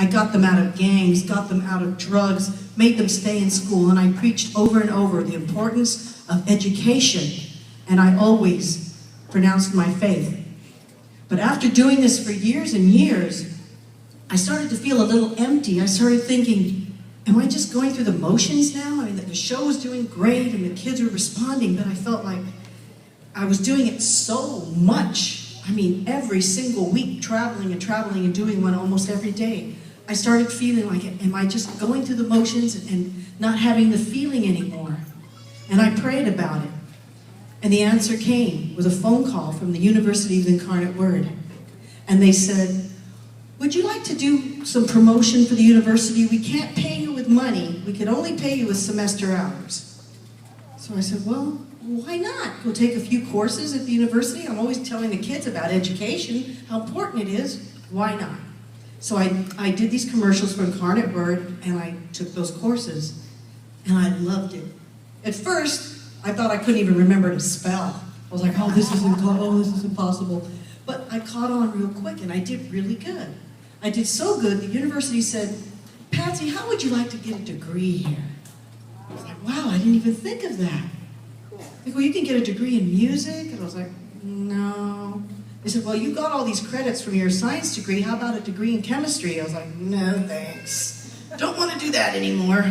I got them out of gangs, got them out of drugs, made them stay in school, and I preached over and over the importance of education, and I always pronounced my faith. But after doing this for years and years, I started to feel a little empty. I started thinking, am I just going through the motions now? I mean, the show was doing great and the kids were responding, but I felt like I was doing it so much. I mean, every single week, traveling and doing one almost every day. I started feeling like, am I just going through the motions and not having the feeling anymore? And I prayed about it. And the answer came with a phone call from the University of the Incarnate Word. And they said, would you like to do some promotion for the university? We can't pay you with money. We could only pay you with semester hours. So I said, well, why not? Go take a few courses at the university. I'm always telling the kids about education, how important it is. Why not? So I did these commercials for Incarnate Word, and I took those courses, and I loved it. At first, I thought I couldn't even remember to spell. I was like, oh, this is impossible. But I caught on real quick, and I did really good. I did so good, the university said, Patsy, how would you like to get a degree here? I was like, wow, I didn't even think of that. They go, well, you can get a degree in music? And I was like, no. They said, well, you got all these credits from your science degree. How about a degree in chemistry? I was like, no, thanks. Don't want to do that anymore.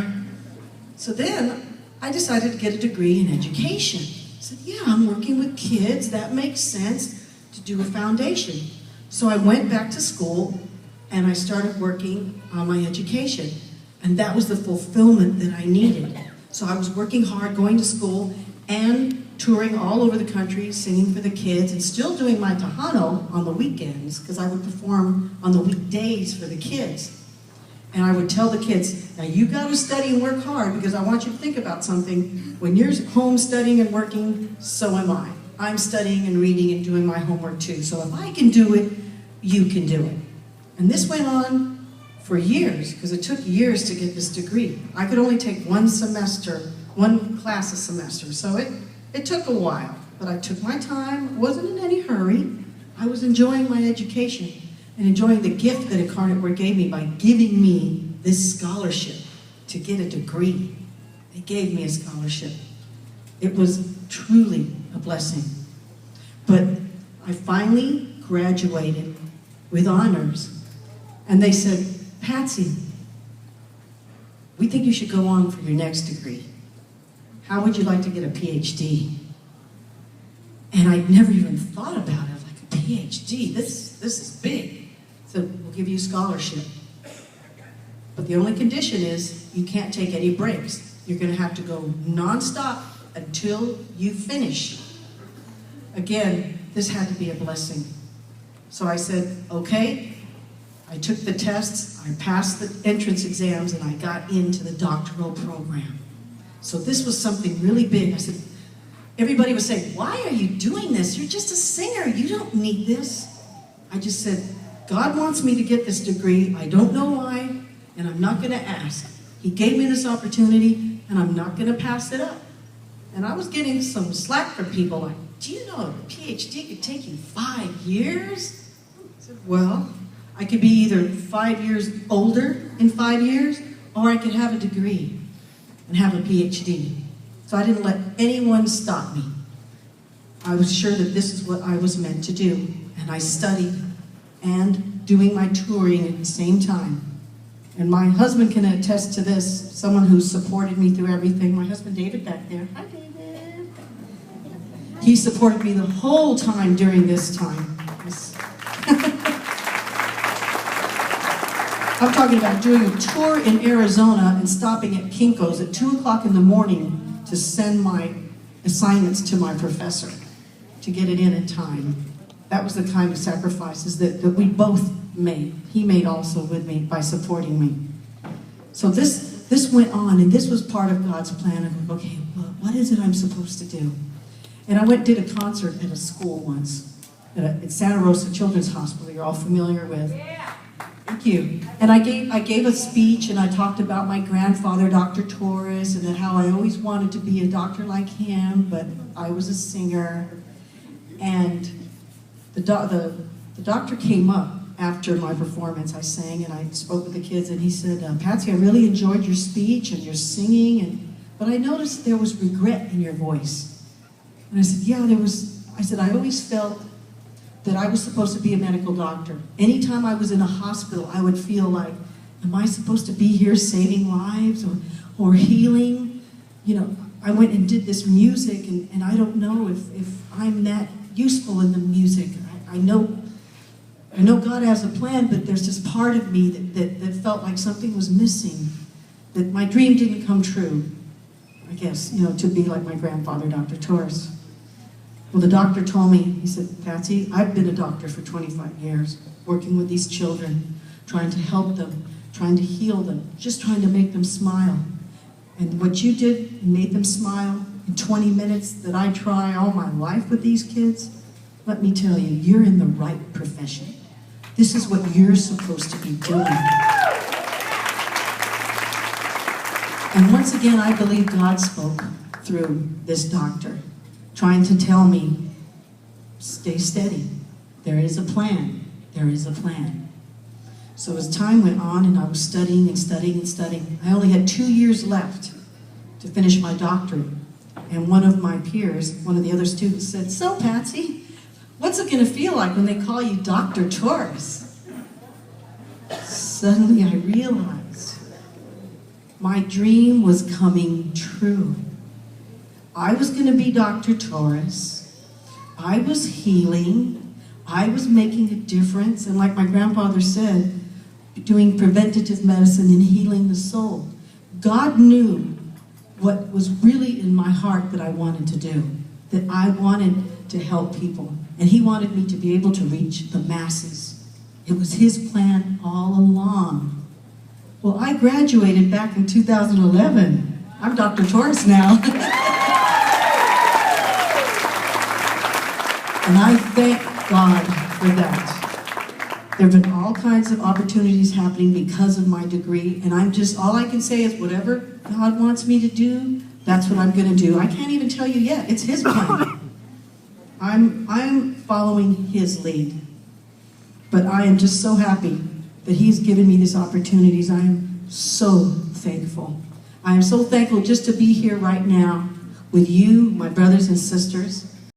So then I decided to get a degree in education. I said, yeah, I'm working with kids. That makes sense to do a foundation. So I went back to school and I started working on my education. And that was the fulfillment that I needed. So I was working hard, going to school, and touring all over the country, singing for the kids, and still doing my Tejano on the weekends, because I would perform on the weekdays for the kids. And I would tell the kids, now you got to study and work hard, because I want you to think about something. When you're home studying and working, so am I. I'm studying and reading and doing my homework too. So if I can do it, you can do it. And this went on for years, because it took years to get this degree. I could only take one class a semester, so it took a while. But I took my time, wasn't in any hurry. I was enjoying my education and enjoying the gift that Incarnate Word gave me by giving me this scholarship to get a degree. They gave me a scholarship. It was truly a blessing. But I finally graduated with honors. And they said, Patsy, we think you should go on for your next degree. How would you like to get a PhD? And I'd never even thought about it. I was like, a PhD, this is big. So we'll give you a scholarship. But the only condition is you can't take any breaks. You're going to have to go nonstop until you finish. Again, this had to be a blessing. So I said, okay. I took the tests, I passed the entrance exams, and I got into the doctoral program. So this was something really big. I said, everybody was saying, why are you doing this? You're just a singer, you don't need this. I just said, God wants me to get this degree, I don't know why, and I'm not gonna ask. He gave me this opportunity, and I'm not gonna pass it up. And I was getting some slack from people like, do you know a PhD could take you 5 years? I said, well, I could be either 5 years older in 5 years, or I could have a degree and have a PhD. So I didn't let anyone stop me. I was sure that this is what I was meant to do. And I studied and doing my touring at the same time. And my husband can attest to this, someone who supported me through everything. My husband David back there. Hi, David. He supported me the whole time during this time. I'm talking about doing a tour in Arizona and stopping at Kinko's at 2 o'clock in the morning to send my assignments to my professor to get it in time. That was the kind of sacrifices that we both made. He made also with me by supporting me. So this went on, and this was part of God's plan. I go, okay, well, what is it I'm supposed to do? And I went and did a concert at a school once, at Santa Rosa Children's Hospital, you're all familiar with. Thank you. And I gave a speech, and I talked about my grandfather, Dr. Torres, and how I always wanted to be a doctor like him, but I was a singer. And the doctor came up, after my performance, I sang and I spoke with the kids, and he said, Patsy, I really enjoyed your speech and your singing, but I noticed there was regret in your voice. And I said, yeah, there was. I said, I always felt that I was supposed to be a medical doctor. Anytime I was in a hospital, I would feel like, am I supposed to be here saving lives or healing? You know, I went and did this music, and I don't know if I'm that useful in the music. I know God has a plan, but there's this part of me that felt like something was missing, that my dream didn't come true, I guess, you know, to be like my grandfather, Dr. Torres. Well, the doctor told me, he said, Patsy, I've been a doctor for 25 years, working with these children, trying to help them, trying to heal them, just trying to make them smile. And what you did, you made them smile in 20 minutes that I try all my life with these kids. Let me tell you, you're in the right profession. This is what you're supposed to be doing. And once again, I believe God spoke through this doctor, trying to tell me, stay steady. There is a plan. There is a plan. So as time went on and I was studying and studying and studying, I only had 2 years left to finish my doctorate. And one of my peers, one of the other students said, so Patsy, what's it going to feel like when they call you Dr. Torres? Suddenly I realized my dream was coming true. I was going to be Dr. Torres. I was healing. I was making a difference. And like my grandfather said, doing preventative medicine and healing the soul. God knew what was really in my heart that I wanted to do, that I wanted to help people. And he wanted me to be able to reach the masses. It was his plan all along. Well, I graduated back in 2011. I'm Dr. Torres now. And I thank God for that. There have been all kinds of opportunities happening because of my degree, and all I can say is whatever God wants me to do, that's what I'm going to do. I can't even tell you yet. It's his plan. I'm following his lead. But I am just so happy that he's given me these opportunities. I am so thankful. I am so thankful just to be here right now with you, my brothers and sisters.